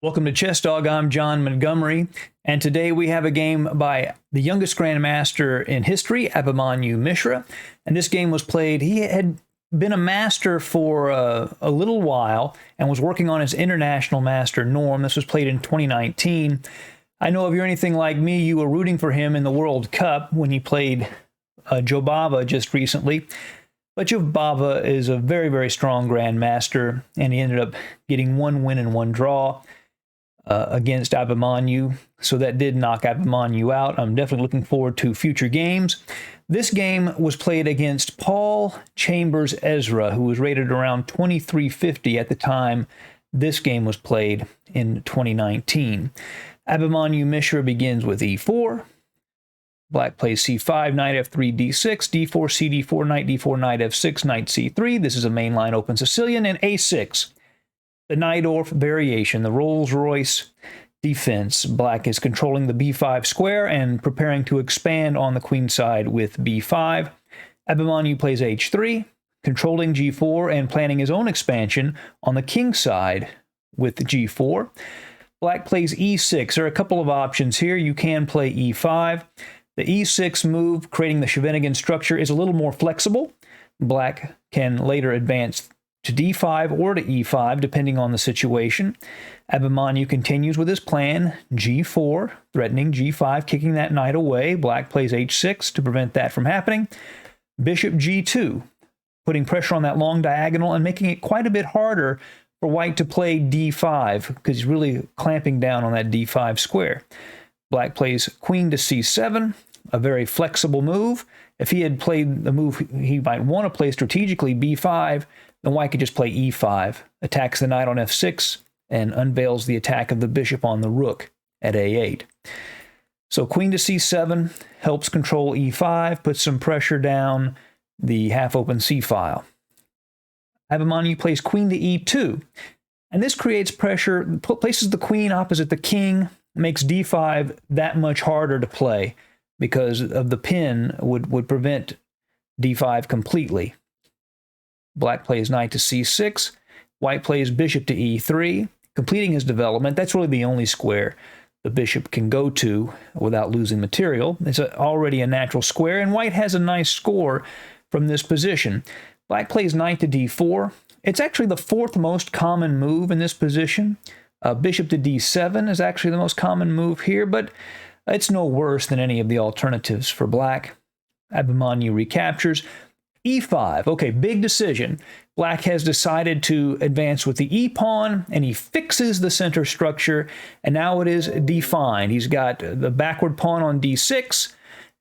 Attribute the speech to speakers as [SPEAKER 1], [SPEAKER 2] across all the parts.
[SPEAKER 1] Welcome to Chess Dog. I'm John Montgomery, and today we have a game by the youngest grandmaster in history, Abhimanyu Mishra. And this game was played, he had been a master for a little while and was working on his international master norm. This was played in 2019. I know if you're anything like me, you were rooting for him in the World Cup when he played Johnnyballgame just recently. But Johnnyballgame is a very, very strong grandmaster, and he ended up getting one win and one draw against Abhimanyu, so that did knock Abhimanyu out. I'm definitely looking forward to future games. This game was played against Paul Chambers Ezra, who was rated around 2350 at the time this game was played in 2019. Abhimanyu Mishra begins with e4. Black plays c5, knight f3, d6, d4, cd4, knight d4, knight f6, knight c3. This is a mainline open Sicilian, and a6. The Najdorf variation, the Rolls-Royce defense. Black is controlling the b5 square and preparing to expand on the queen side with b5. Abhimanyu plays h3, controlling g4 and planning his own expansion on the king side with g4. Black plays e6. There are a couple of options here. You can play e5. The e6 move, creating the Shevenigan structure, is a little more flexible. Black can later advance to d5 or to e5, depending on the situation. Abhimanyu continues with his plan, g4, threatening g5, kicking that knight away. Black plays h6 to prevent that from happening. Bishop g2, putting pressure on that long diagonal and making it quite a bit harder for white to play d5, because he's really clamping down on that d5 square. Black plays queen to c7, a very flexible move. If he had played the move he might want to play strategically, b5, then white could just play e5, attacks the knight on f6, and unveils the attack of the bishop on the rook at a8. So queen to c7 helps control e5, puts some pressure down the half-open c-file. Abhimanyu plays queen to e2, and this creates pressure, places the queen opposite the king, makes d5 that much harder to play because of the pin would prevent d5 completely. Black plays knight to c6. White plays bishop to e3, completing his development. That's really the only square the bishop can go to without losing material. It's already a natural square, and white has a nice score from this position. Black plays knight to d4. It's actually the fourth most common move in this position. Bishop to d7 is actually the most common move here, but it's no worse than any of the alternatives for black. Abhimanyu recaptures. e5. Okay, big decision. Black has decided to advance with the e-pawn, and he fixes the center structure, and now it is defined. He's got the backward pawn on d6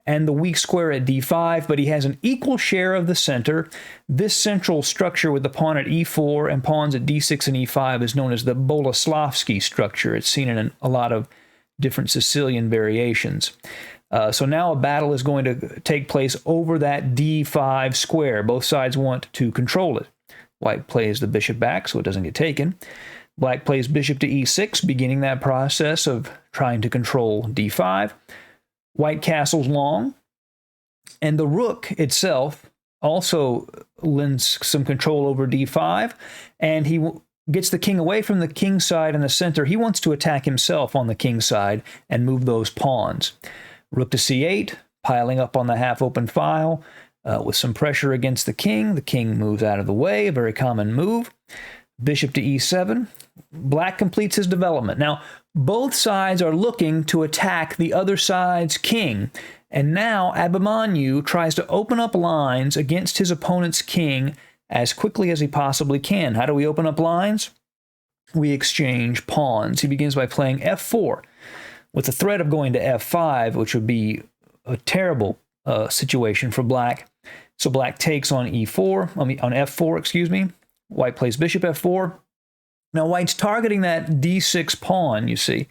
[SPEAKER 1] and the weak square at d5, but he has an equal share of the center. This central structure with the pawn at e4 and pawns at d6 and e5 is known as the Boleslavsky structure. It's seen in a lot of different Sicilian variations. So now a battle is going to take place over that d5 square. Both sides want to control it. White plays the bishop back so it doesn't get taken. Black plays bishop to e6, beginning that process of trying to control d5. White castles long, and the rook itself also lends some control over d5, and he gets the king away from the king side in the center. He wants to attack himself on the king side and move those pawns. Rook to c8, piling up on the half-open file with some pressure against the king. The king moves out of the way, a very common move. Bishop to e7. Black completes his development. Now, both sides are looking to attack the other side's king. And now Abhimanyu tries to open up lines against his opponent's king as quickly as he possibly can. How do we open up lines? We exchange pawns. He begins by playing f4 with the threat of going to f5, which would be a terrible situation for black. So black takes on on f4, excuse me. White plays bishop f4. Now white's targeting that d6 pawn, you see.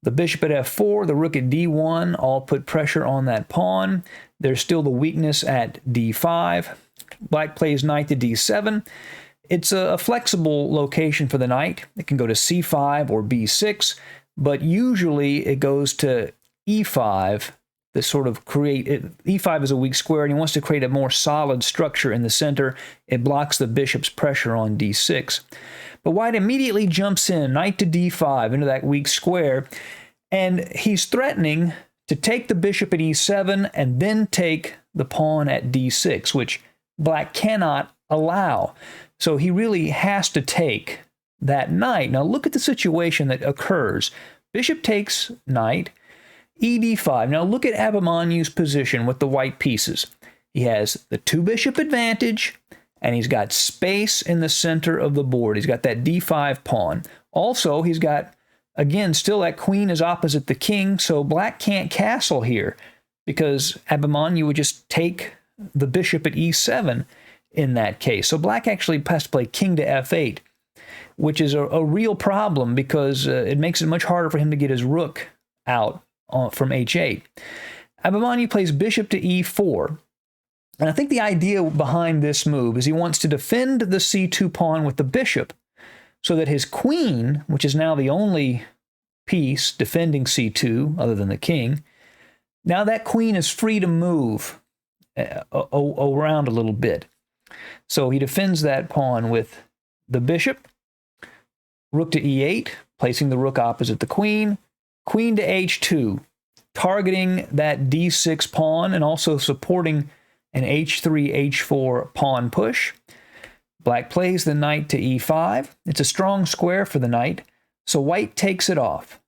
[SPEAKER 1] The bishop at f4, the rook at d1, all put pressure on that pawn. There's still the weakness at d5. Black plays knight to d7. It's a flexible location for the knight. It can go to c5 or b6, but usually it goes to e5 sort of create it. E5 is a weak square, and he wants to create a more solid structure in the center. It blocks the bishop's pressure on d6. But white immediately jumps in, knight to d5 into that weak square, and he's threatening to take the bishop at e7 and then take the pawn at d6, which black cannot allow. So he really has to take that knight. Now look at the situation that occurs. Bishop takes knight, ed5. Now look at Abhimanyu's position with the white pieces. He has the two bishop advantage, and he's got space in the center of the board. He's got that d5 pawn. Also, he's got, again, still that queen is opposite the king, so black can't castle here because Abhimanyu would just take the bishop at e7 in that case. So black actually has to play king to f8, which is a real problem because it makes it much harder for him to get his rook out from h8. Abhimanyu plays bishop to e4. And I think the idea behind this move is he wants to defend the c2 pawn with the bishop so that his queen, which is now the only piece defending c2 other than the king, now that queen is free to move around a little bit. So he defends that pawn with the bishop, rook to e8, placing the rook opposite the queen, queen to h2, targeting that d6 pawn and also supporting an h3, h4 pawn push. Black plays the knight to e5. It's a strong square for the knight, so white takes it off.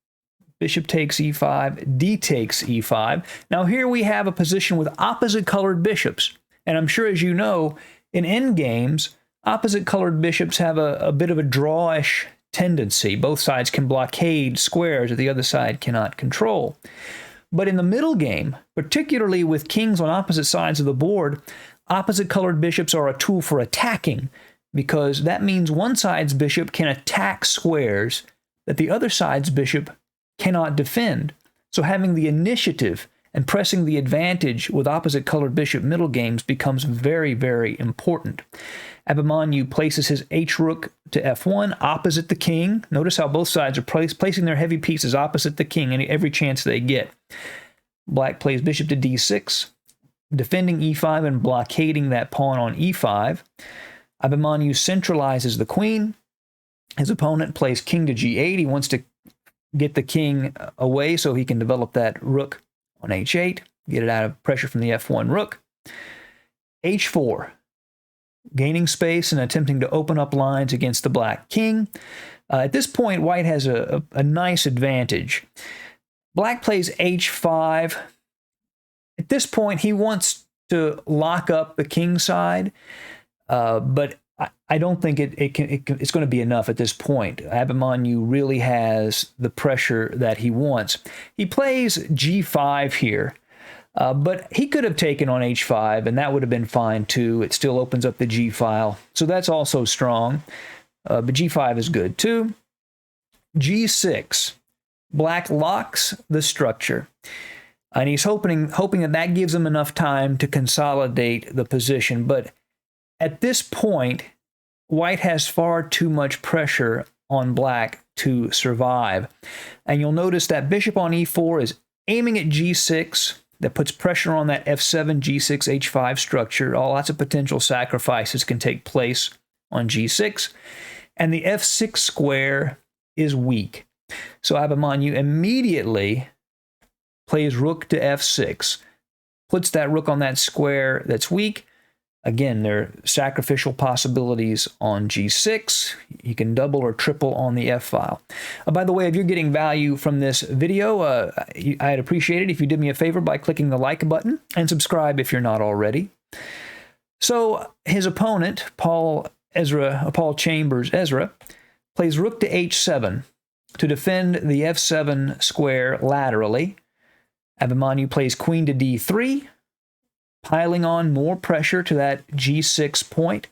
[SPEAKER 1] Bishop takes e5, d takes e5. Now here we have a position with opposite colored bishops. And I'm sure, as you know, in endgames, opposite colored bishops have a bit of a drawish tendency. Both sides can blockade squares that the other side cannot control. But in the middle game, particularly with kings on opposite sides of the board, opposite colored bishops are a tool for attacking, because that means one side's bishop can attack squares that the other side's bishop cannot defend. So having the initiative and pressing the advantage with opposite colored bishop middle games becomes very, very important. Abhimanyu places his h-rook to f1 opposite the king. Notice how both sides are placing their heavy pieces opposite the king every chance they get. Black plays bishop to d6, defending e5 and blockading that pawn on e5. Abhimanyu centralizes the queen. His opponent plays king to g8. He wants to get the king away so he can develop that rook on h8, get it out of pressure from the f1 rook. h4, gaining space and attempting to open up lines against the black king. At this point, white has a nice advantage. Black plays h5. At this point, he wants to lock up the king side, but I don't think it's going to be enough at this point. Abhimanyu really has the pressure that he wants. He plays g5 here, but he could have taken on h5, and that would have been fine too. It still opens up the g file, so that's also strong. But g5 is good too. g6, black locks the structure, and he's hoping that gives him enough time to consolidate the position. But at this point, white has far too much pressure on black to survive. And you'll notice that bishop on e4 is aiming at g6. That puts pressure on that f7, g6, h5 structure. Lots of potential sacrifices can take place on g6. And the f6 square is weak. So Abhimanyu immediately plays rook to f6, puts that rook on that square that's weak. Again, there are sacrificial possibilities on g6. You can double or triple on the f-file. By the way, if you're getting value from this video, I'd appreciate it if you did me a favor by clicking the like button and subscribe if you're not already. So his opponent, Paul Chambers Ezra, plays rook to h7 to defend the f7 square laterally. Abhimanyu plays queen to d3, piling on more pressure to that g6 point.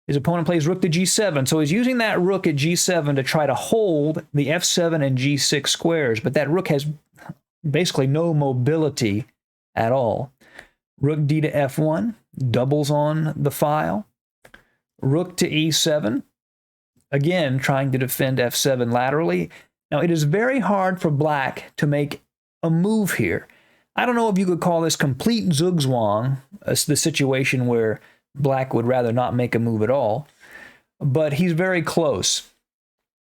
[SPEAKER 1] His opponent plays rook to g7, so he's using that rook at g7 to try to hold the f7 and g6 squares, but that rook has basically no mobility at all. Rook d to f1, doubles on the file. Rook to e7, again trying to defend f7 laterally. Now, it is very hard for black to make a move here. I don't know if you could call this complete zugzwang, the situation where black would rather not make a move at all, but he's very close.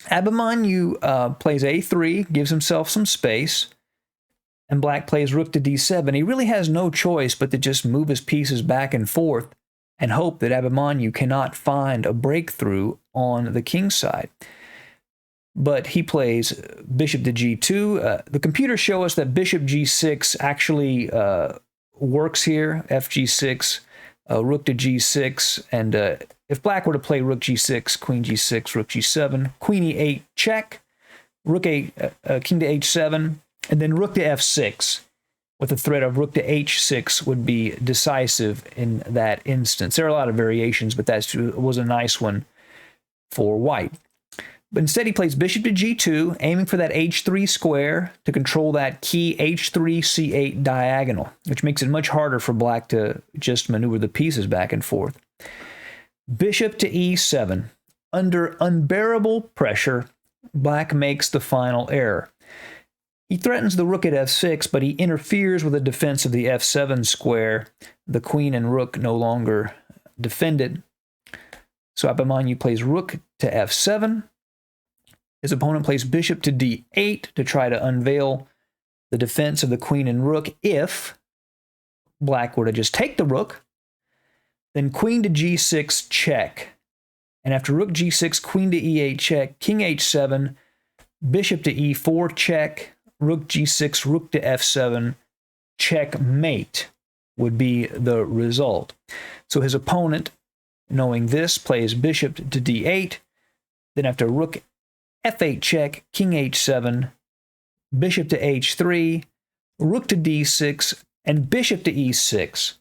[SPEAKER 1] Abhimanyu plays a3, gives himself some space, and black plays rook to d7. He really has no choice but to just move his pieces back and forth and hope that Abhimanyu cannot find a breakthrough on the king side. But he plays bishop to g2. The computers show us that bishop g6 actually works here, fg6, rook to g6, and if black were to play rook g6, queen g6, rook g7, queen e8 check, rook king to h7, and then rook to f6, with the threat of rook to h6 would be decisive in that instance. There are a lot of variations, but that was a nice one for white. But instead he plays bishop to g2, aiming for that h3 square to control that key h3, c8 diagonal, which makes it much harder for black to just maneuver the pieces back and forth. Bishop to e7. Under unbearable pressure, black makes the final error. He threatens the rook at f6, but he interferes with the defense of the f7 square. The queen and rook no longer defended. So Abhimanyu plays rook to f7. His opponent plays bishop to d8 to try to unveil the defense of the queen and rook if black were to just take the rook. Then queen to g6 check. And after rook g6, queen to e8 check, king h7, bishop to e4 check, rook g6, rook to f7, checkmate would be the result. So his opponent, knowing this, plays bishop to d8. Then after rook f8 check, king h7, bishop to h3, rook to d6, and bishop to e6.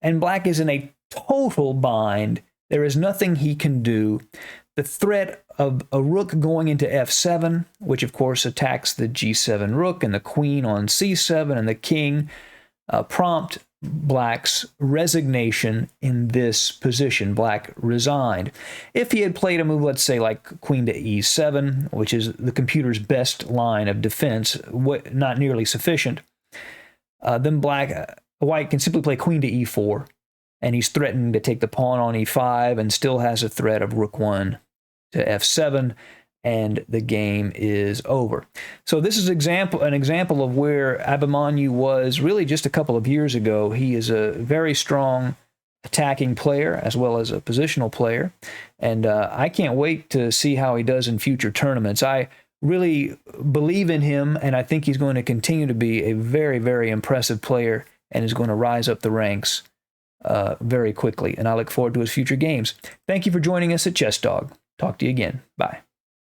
[SPEAKER 1] And black is in a total bind. There is nothing he can do. The threat of a rook going into f7, which of course attacks the g7 rook and the queen on c7 and the king, prompt black's resignation in this position. Black resigned. If he had played a move, let's say like queen to e7, which is the computer's best line of defense, not nearly sufficient, then white can simply play queen to e4, and he's threatening to take the pawn on e5 and still has a threat of rook 1 to f7, and the game is over. So this is an example of where Abhimanyu was really just a couple of years ago. He is a very strong attacking player as well as a positional player, and I can't wait to see how he does in future tournaments. I really believe in him, and I think he's going to continue to be a very, very impressive player and is going to rise up the ranks very quickly, and I look forward to his future games. Thank you for joining us at Chess Dog. Talk to you again. Bye.